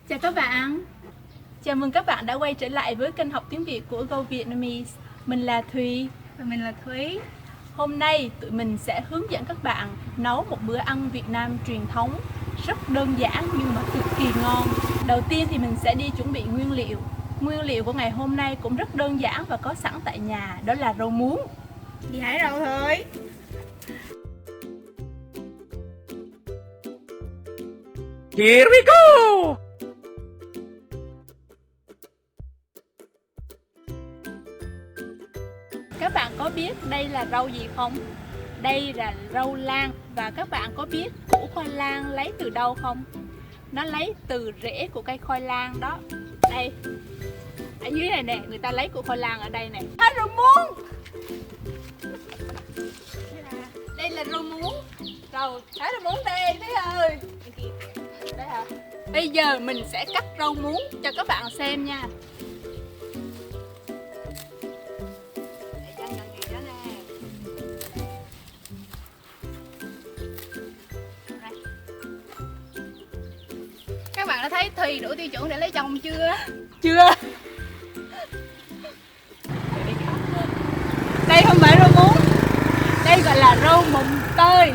Chào các bạn. Chào mừng các bạn đã quay trở lại với kênh học tiếng Việt của Go Vietnamese. Mình là Thùy và mình là Thúy. Hôm nay tụi mình sẽ hướng dẫn các bạn nấu một bữa ăn Việt Nam truyền thống rất đơn giản nhưng mà cực kỳ ngon. Đầu tiên thì mình sẽ đi chuẩn bị nguyên liệu. Nguyên liệu của ngày hôm nay cũng rất đơn giản và có sẵn tại nhà, đó là rau muống. Đi hái rau thôi. Here we go! Các bạn có biết đây là rau gì không? Đây là rau lang. Và các bạn có biết củ khoai lang lấy từ đâu không? Nó lấy từ rễ của cây khoai lang đó. Đây, ở dưới này nè, người ta lấy củ khoai lang ở đây nè. Rau muống. Đây là rau muống. Rồi, thái rau muống đây, Thúy ơi. Đây hả? Bây giờ mình sẽ cắt rau muống cho các bạn xem nha. Các bạn đã thấy Thùy đủ tiêu chuẩn để lấy chồng chưa? Chưa. Đây không phải rau muống, đây gọi là rau mùng tơi.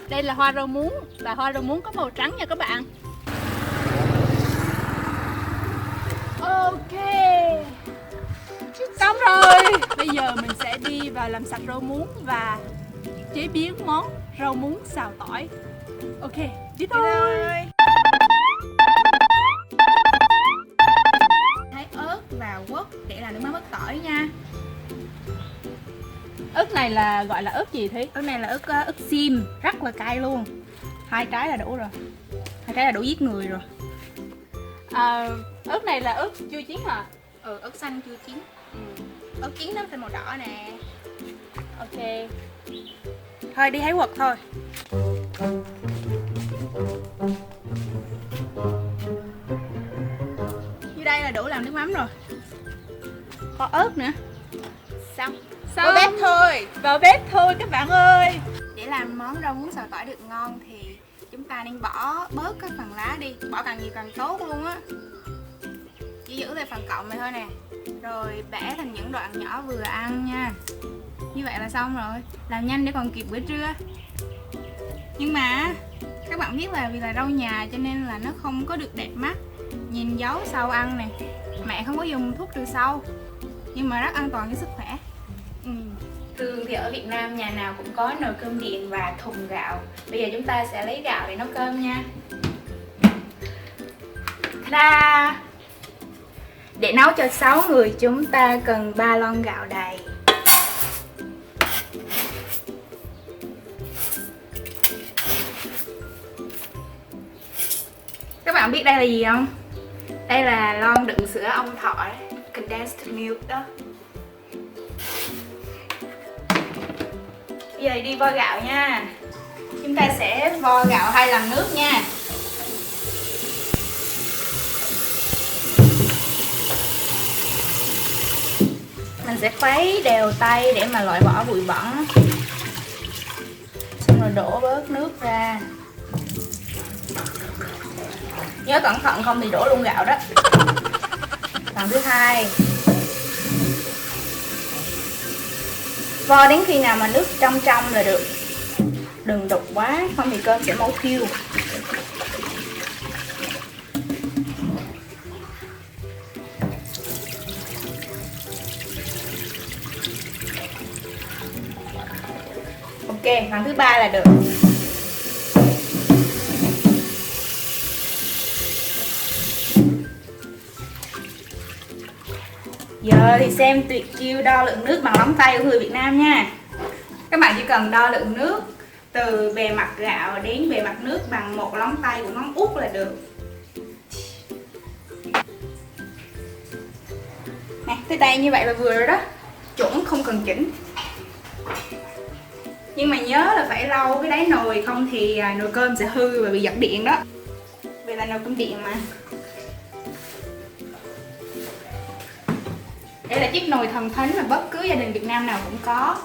Đây là hoa rau muống và hoa rau muống có màu trắng nha các bạn. Ok, xong rồi. Bây giờ mình sẽ đi vào làm sạch rau muống và chế biến món rau muống xào tỏi. Ok, đi thôi. Thái ớt và quất để làm nước mắm ớt tỏi nha. Ớt này là gọi là ớt gì Thúy? Ớt này là ớt xiêm, rất là cay luôn. 2 trái là đủ rồi. 2 trái là đủ giết người rồi. Ớt này là ớt chưa chín hả? Ớt xanh chưa chín. Ớt chín nó thành màu đỏ nè. Ok. Thôi đi hái quật thôi. Như đây là đủ làm nước mắm rồi. Có ớt nữa. Xong. Vào bếp thôi. Vào bếp thôi các bạn ơi. Để làm món rau muống xào tỏi được ngon thì chúng ta nên bỏ bớt cái phần lá đi. Bỏ càng nhiều càng tốt luôn á. Chỉ giữ lại phần cọng này thôi nè. Rồi bẻ thành những đoạn nhỏ vừa ăn nha. Như vậy là xong rồi. Làm nhanh để còn kịp bữa trưa. Nhưng mà các bạn biết là vì là rau nhà cho nên là nó không có được đẹp mắt. Nhìn dấu sau ăn nè. Mẹ không có dùng thuốc trừ sâu, nhưng mà rất an toàn cho sức khỏe. Thường thì ở Việt Nam nhà nào cũng có nồi cơm điện và thùng gạo. Bây giờ chúng ta sẽ lấy gạo để nấu cơm nha. Ta-da! Để nấu cho 6 người chúng ta cần 3 lon gạo đầy. Các bạn biết đây là gì không? Đây là lon đựng sữa ong thọ đấy, condensed milk đó. Bây giờ đi vo gạo nha. Chúng ta sẽ vo gạo 2 lần nước nha. Mình sẽ khuấy đều tay để mà loại bỏ bụi bẩn. Xong rồi đổ bớt nước ra. Nhớ cẩn thận không thì đổ luôn gạo đó. Lần thứ 2. Vo đến khi nào mà nước trong trong là được. Đừng đục quá, không thì cơm sẽ mau thiêu. Ok, lần thứ 3 là được. Giờ thì xem tuyệt chiêu đo lượng nước bằng móng tay của người Việt Nam nha. Các bạn chỉ cần đo lượng nước từ bề mặt gạo đến bề mặt nước bằng 1 lóng tay của ngón út là được. Nè, tới đây như vậy là vừa rồi đó. Chuẩn, không cần chỉnh. Nhưng mà nhớ là phải lau cái đáy nồi, không thì nồi cơm sẽ hư và bị giật điện đó. Vì là nồi cơm điện mà. Đây là chiếc nồi thần thánh mà bất cứ gia đình Việt Nam nào cũng có.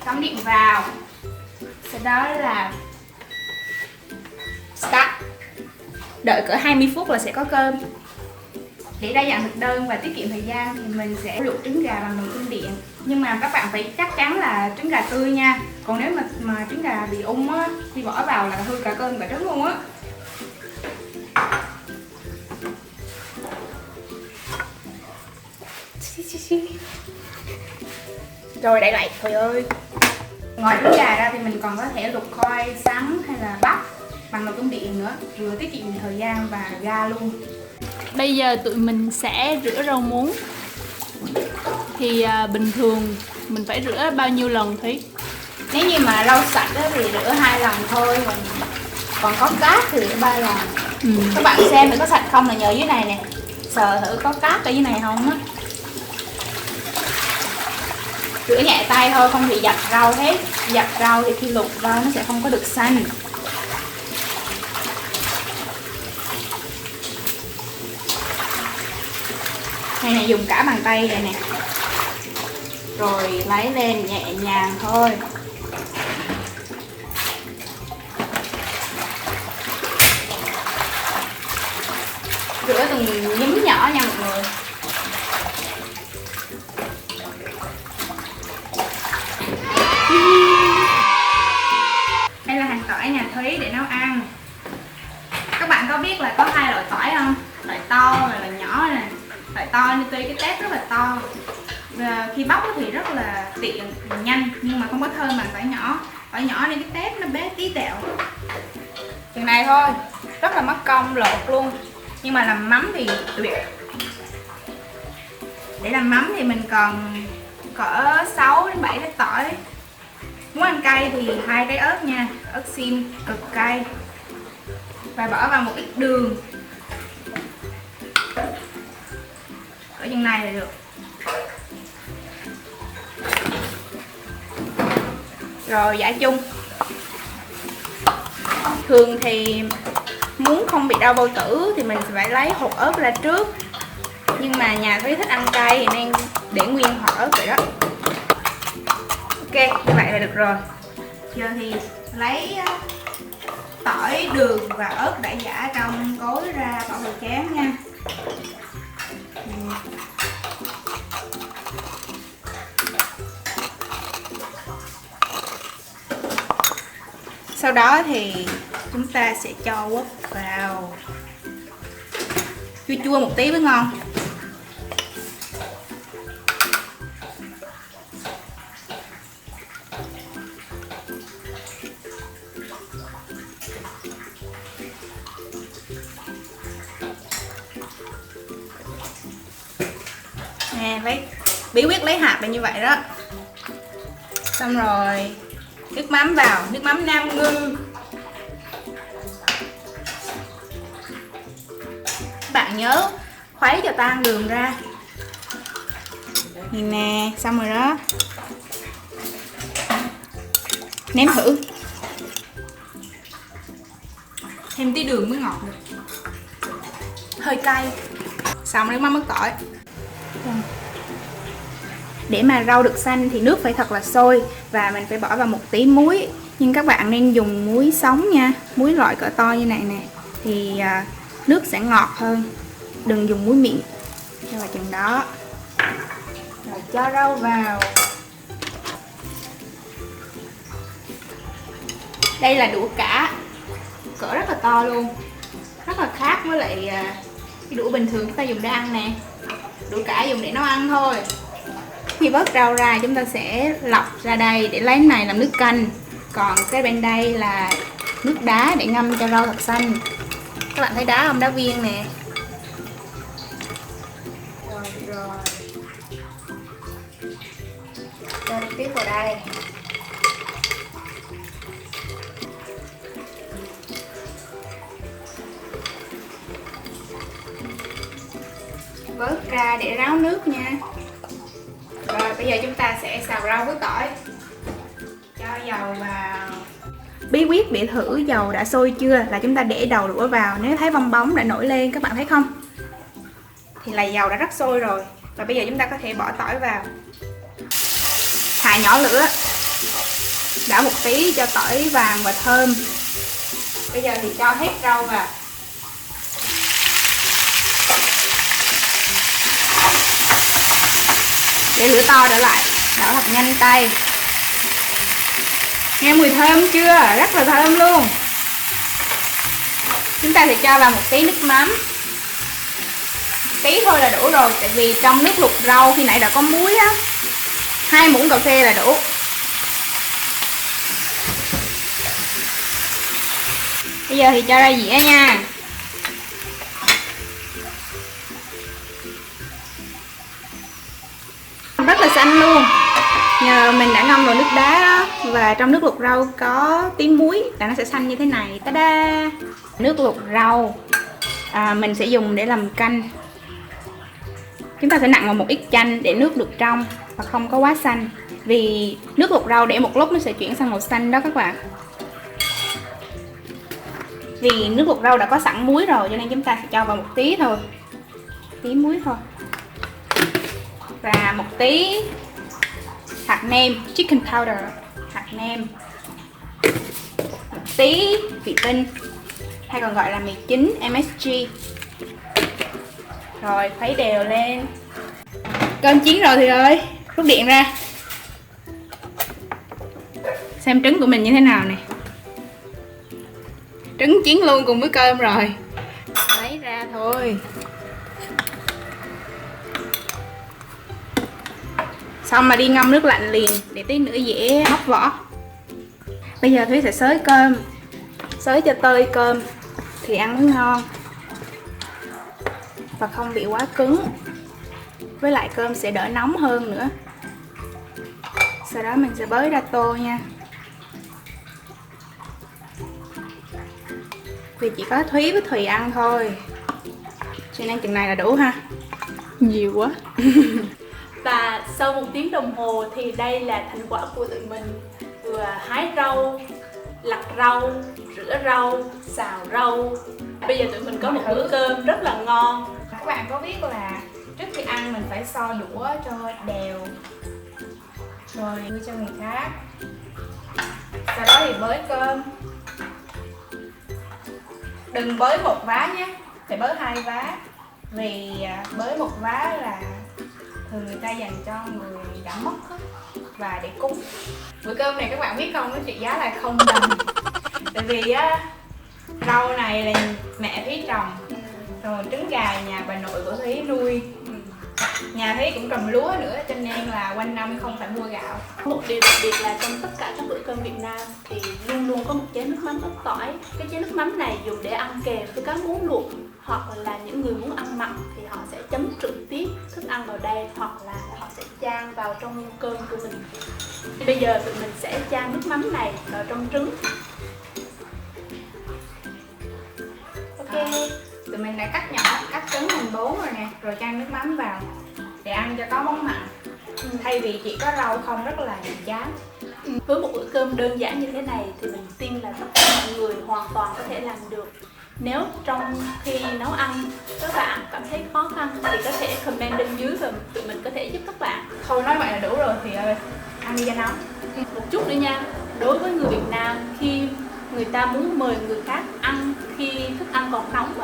Cắm điện vào. Sau đó là đợi cỡ 20 phút là sẽ có cơm. Để đa dạng thực đơn và tiết kiệm thời gian thì mình sẽ luộc trứng gà bằng nồi cơm điện. Nhưng mà các bạn phải chắc chắn là trứng gà tươi nha. Còn nếu mà trứng gà bị úng á, thì bỏ vào là hư cả cơm cả trứng luôn á. Rồi đậy lại, trời ơi. Ngoài trứng gà ra thì mình còn có thể luộc khoai, sắn hay là bắp bằng nồi cơm điện nữa, vừa tiết kiệm thời gian và ga luôn. Bây giờ tụi mình sẽ rửa rau muống. Thì bình thường mình phải rửa bao nhiêu lần Thúy? Nếu như mà rau sạch thì rửa 2 lần thôi, còn có cát thì rửa 3 lần. Các bạn xem thử có sạch không là nhờ dưới này nè, sờ thử có cát ở dưới này không á. Rửa nhẹ tay thôi, không bị dập rau hết. Dập rau thì khi luộc rau nó sẽ không có được xanh. Này dùng cả bàn tay này nè, rồi lấy lên nhẹ nhàng thôi. Rửa từng nhúm nhỏ nha mọi người. Đây là hạt tỏi nhà Thúy để nấu ăn. Các bạn có biết là có 2 loại tỏi không? Loại to và loại nhỏ nè. Loại to như tuy cái tép rất là to, và khi bóc thì rất là tiện, nhanh, nhưng mà không có thơm bằng tỏi nhỏ. Tỏi nhỏ nên cái tép nó bé tí tẹo. Chừng này thôi, rất là mất công lột luôn, nhưng mà làm mắm thì tuyệt. Để làm mắm thì mình cần cỡ 6 đến 7 trái tỏi. Muốn ăn cay thì 2 trái ớt nha, ớt xiêm cực cay. Và bỏ vào một ít đường. Ở chừng này là được. Rồi giã chung. Thường thì muốn không bị đau bao tử thì mình phải lấy hột ớt ra trước. Nhưng mà nhà Thúy thích ăn cay thì nên để nguyên hột ớt vậy đó. Ok, như vậy là được rồi. Giờ thì lấy tỏi, đường và ớt đã giã trong cối ra, bỏ vào chén nha. Sau đó thì chúng ta sẽ cho quất vào. Chua chua một tí mới ngon. Nè, bí quyết lấy hạt là như vậy đó. Xong rồi nước mắm vào, nước mắm Nam Ngư. Các bạn nhớ khuấy cho tan đường ra. Nhìn nè, xong rồi đó. Nếm thử. Thêm tí đường mới ngọt được. Hơi cay. Xong nước mắm mứt tỏi. Để mà rau được xanh thì nước phải thật là sôi và mình phải bỏ vào một tí muối. Nhưng các bạn nên dùng muối sống nha, muối loại cỡ to như này nè thì nước sẽ ngọt hơn. Đừng dùng muối mịn. Cho vào chừng đó. Rồi cho rau vào. Đây là đũa cả, cỡ rất là to luôn, rất là khác với lại cái đũa bình thường chúng ta dùng để ăn nè. Đũa cả dùng để nấu ăn thôi. Khi vớt rau ra chúng ta sẽ lọc ra đây để lấy này làm nước canh. Còn cái bên đây là nước đá để ngâm cho rau thật xanh. Các bạn thấy đá không? Đá viên nè. Rồi. Cho tiếp vào đây. Vớt ra để ráo nước nha. Rồi bây giờ chúng ta sẽ xào rau với tỏi. Cho dầu vào. Bí quyết để thử dầu đã sôi chưa là chúng ta để đầu đũa vào. Nếu thấy bong bóng đã nổi lên, các bạn thấy không? Thì là dầu đã rất sôi rồi. Và bây giờ chúng ta có thể bỏ tỏi vào. Hạ nhỏ lửa. Đảo một tí cho tỏi vàng và thơm. Bây giờ thì cho hết rau vào. để lửa to trở lại, đảo thật nhanh tay. Nghe mùi thơm chưa? Rất là thơm luôn. Chúng ta sẽ cho vào một tí nước mắm, tí thôi là đủ rồi, tại vì trong nước luộc rau khi nãy đã có muối á. 2 muỗng cà phê là đủ. Bây giờ thì cho ra dĩa nha. Rất là xanh luôn, nhờ mình đã ngâm vào nước đá đó, và trong nước luộc rau có tí muối là nó sẽ xanh như thế này. Ta-da! Nước luộc rau mình sẽ dùng để làm canh. Chúng ta sẽ nặn vào một ít chanh để nước được trong và không có quá xanh, vì nước luộc rau để một lúc nó sẽ chuyển sang màu xanh đó các bạn. Vì nước luộc rau đã có sẵn muối rồi cho nên chúng ta sẽ cho vào một tí thôi, tí muối thôi, và một tí hạt nêm, chicken powder, hạt nêm, một tí vị tinh hay còn gọi là mì chính, MSG. Rồi khuấy đều lên. Cơm chín rồi thì ơi, rút điện ra. Xem trứng của mình như thế nào nè. Trứng chín luôn cùng với cơm rồi. Lấy ra thôi. Xong mà đi ngâm nước lạnh liền để tí nữa dễ móc vỏ. Bây giờ Thúy sẽ xới cơm, xới cho tơi cơm thì ăn mới ngon và không bị quá cứng. Với lại cơm sẽ đỡ nóng hơn nữa. Sau đó mình sẽ bới ra tô nha. Vì chỉ có Thúy với Thùy ăn thôi, cho nên chừng này là đủ ha. Nhiều quá. Và sau 1 tiếng đồng hồ thì đây là thành quả của tụi mình. Vừa hái rau, lặt rau, rửa rau, xào rau. Bây giờ tụi mình có một bữa cơm rất là ngon. Các bạn có biết là trước khi ăn mình phải so đũa cho đều rồi đưa cho người khác. Sau đó thì bới cơm. Đừng bới một vá nhé, phải bới 2 vá. Vì bới một vá là thường người ta dành cho người đã mất và để cúng. Bữa cơm này các bạn biết không, nó trị giá là 0 đồng. Tại vì rau này là mẹ Thúy trồng, rồi trứng gà nhà bà nội của Thúy nuôi. Nhà Thúy cũng trồng lúa nữa cho nên là quanh năm không phải mua gạo. Một điều đặc biệt là trong tất cả các bữa cơm Việt Nam thì luôn luôn có một chén nước mắm ớt tỏi. Cái chén nước mắm này dùng để ăn kèm với cá muống luộc, hoặc là những người muốn ăn mặn thì họ sẽ chấm trực tiếp thức ăn vào đây, hoặc là họ sẽ chan vào trong cơm của mình. Bây giờ tụi mình sẽ chan nước mắm này vào trong trứng. Ok, tụi mình đã cắt nhỏ, cắt trứng thành 4 rồi nè, rồi chan nước mắm vào để ăn cho có món mặn. Thay vì chỉ có rau không rất là chán. Với một bữa cơm đơn giản như thế này thì mình tin là tất cả mọi người hoàn toàn có thể làm được. Nếu trong khi nấu ăn các bạn cảm thấy khó khăn thì có thể comment bên dưới và tụi mình có thể giúp các bạn. Thôi nói vậy là đủ rồi thì ơi, ăn đi cho nóng. Một chút nữa nha, đối với người Việt Nam, khi người ta muốn mời người khác ăn khi thức ăn còn nóng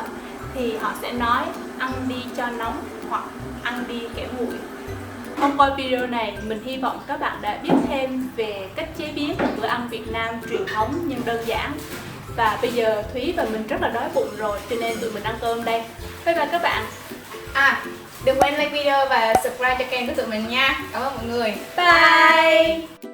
thì họ sẽ nói ăn đi cho nóng hoặc ăn đi kẻo nguội. Thông qua video này, mình hy vọng các bạn đã biết thêm về cách chế biến một bữa ăn Việt Nam truyền thống nhưng đơn giản. Và bây giờ Thúy và mình rất là đói bụng rồi, cho nên tụi mình ăn cơm đây. Bye bye các bạn. Đừng quên like video và subscribe cho kênh của tụi mình nha. Cảm ơn mọi người. Bye.